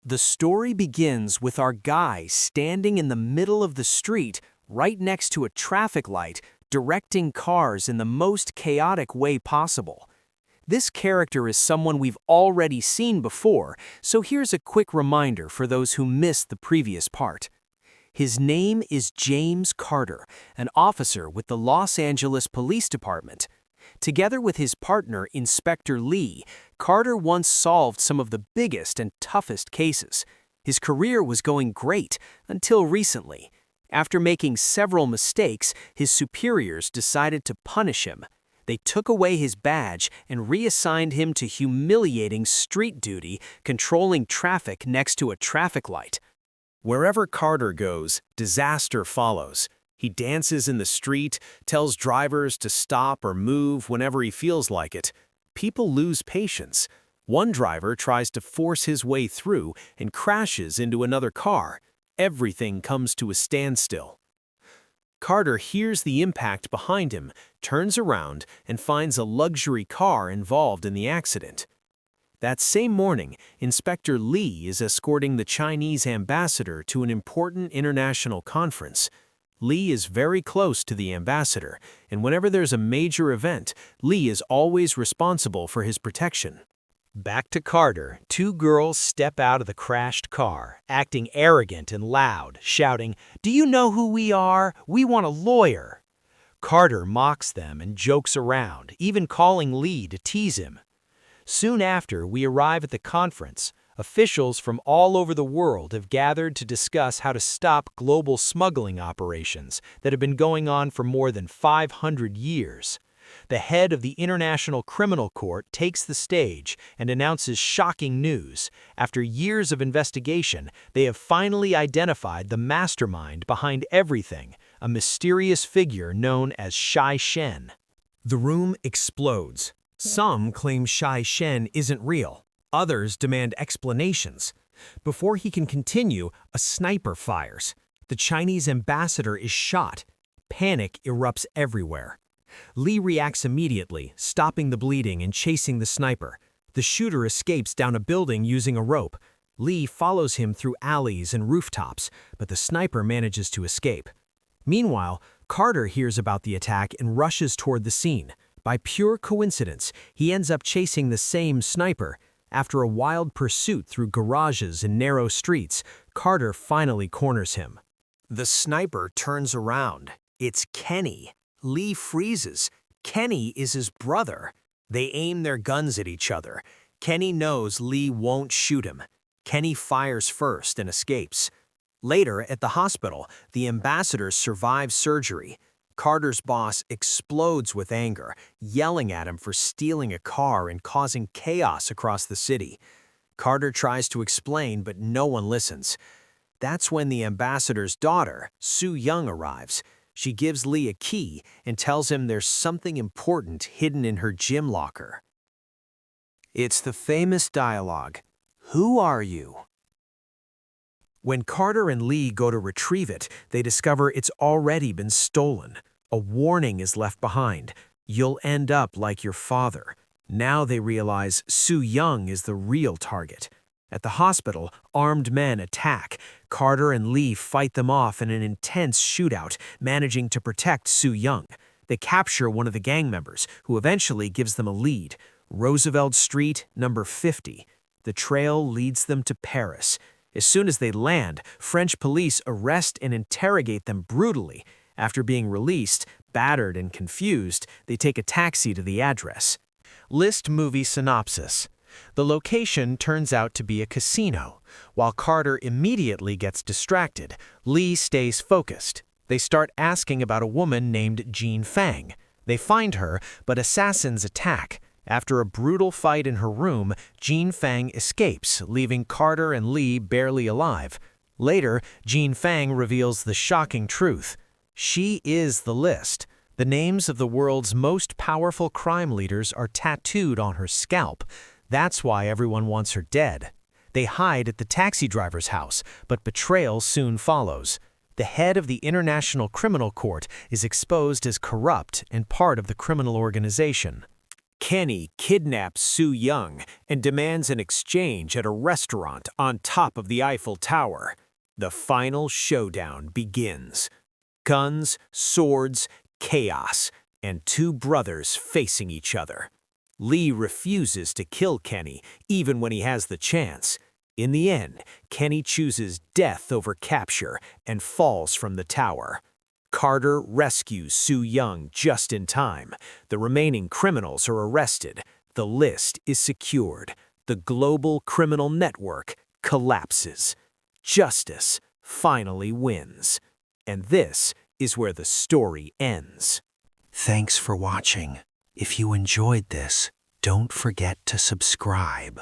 The story begins with our guy standing in the middle of the street, right next to a traffic light, directing cars in the most chaotic way possible. This character is someone we've already seen before, so here's a quick reminder for those who missed the previous part. His name is James Carter, an officer with the Los Angeles Police Department. Together with his partner, Inspector Lee, Carter once solved some of the biggest and toughest cases. His career was going great until recently. After making several mistakes, his superiors decided to punish him. They took away his badge and reassigned him to humiliating street duty, controlling traffic next to a traffic light. Wherever Carter goes, disaster follows. He dances in the street, tells drivers to stop or move whenever he feels like it. People lose patience. One driver tries to force his way through and crashes into another car. Everything comes to a standstill. Carter hears the impact behind him, turns around, and finds a luxury car involved in the accident. That same morning, Inspector Lee is escorting the Chinese ambassador to an important international conference. Lee is very close to the ambassador, and whenever there's a major event, Lee is always responsible for his protection. Back to Carter, two girls step out of the crashed car, acting arrogant and loud, shouting, "Do you know who we are? We want a lawyer." Carter mocks them and jokes around, even calling Lee to tease him. Soon after we arrive at the conference, officials from all over the world have gathered to discuss how to stop global smuggling operations that have been going on for more than 500 years. The head of the International Criminal Court takes the stage and announces shocking news. After years of investigation, they have finally identified the mastermind behind everything, a mysterious figure known as Shai Shen. The room explodes. Some claim Shai Shen isn't real. Others demand explanations. Before he can continue, a sniper fires. The Chinese ambassador is shot. Panic erupts everywhere. Lee reacts immediately, stopping the bleeding and chasing the sniper. The shooter escapes down a building using a rope. Lee follows him through alleys and rooftops, but the sniper manages to escape. Meanwhile, Carter hears about the attack and rushes toward the scene. By pure coincidence, he ends up chasing the same sniper. After a wild pursuit through garages and narrow streets, Carter finally corners him. The sniper turns around. It's Kenny. Lee freezes. Kenny is his brother. They aim their guns at each other. Kenny knows Lee won't shoot him. Kenny fires first and escapes. Later, at the hospital, the ambassador survives surgery. Carter's boss explodes with anger, yelling at him for stealing a car and causing chaos across the city. Carter tries to explain, but no one listens. That's when the ambassador's daughter, Sue Young, arrives. She gives Lee a key and tells him there's something important hidden in her gym locker. It's the famous dialogue, "Who are you?" When Carter and Lee go to retrieve it, they discover it's already been stolen. A warning is left behind. You'll end up like your father. Now they realize Sue Young is the real target. At the hospital, armed men attack. Carter and Lee fight them off in an intense shootout, managing to protect Sue Young. They capture one of the gang members, who eventually gives them a lead. Roosevelt Street, number 50. The trail leads them to Paris. As soon as they land, French police arrest and interrogate them brutally. After being released, battered and confused, they take a taxi to the address. List movie synopsis. The location turns out to be a casino. While Carter immediately gets distracted, Lee stays focused. They start asking about a woman named Jean Fang. They find her, but assassins attack. After a brutal fight in her room, Jean Fang escapes, leaving Carter and Lee barely alive. Later, Jean Fang reveals the shocking truth. She is the list. The names of the world's most powerful crime leaders are tattooed on her scalp. That's why everyone wants her dead. They hide at the taxi driver's house, but betrayal soon follows. The head of the International Criminal Court is exposed as corrupt and part of the criminal organization. Kenny kidnaps Sue Young and demands an exchange at a restaurant on top of the Eiffel Tower. The final showdown begins. Guns, swords, chaos, and two brothers facing each other. Lee refuses to kill Kenny, even when he has the chance. In the end, Kenny chooses death over capture and falls from the tower. Carter rescues Sue Young just in time. The remaining criminals are arrested. The list is secured. The global criminal network collapses. Justice finally wins. And this is where the story ends. Thanks for watching. If you enjoyed this, don't forget to subscribe.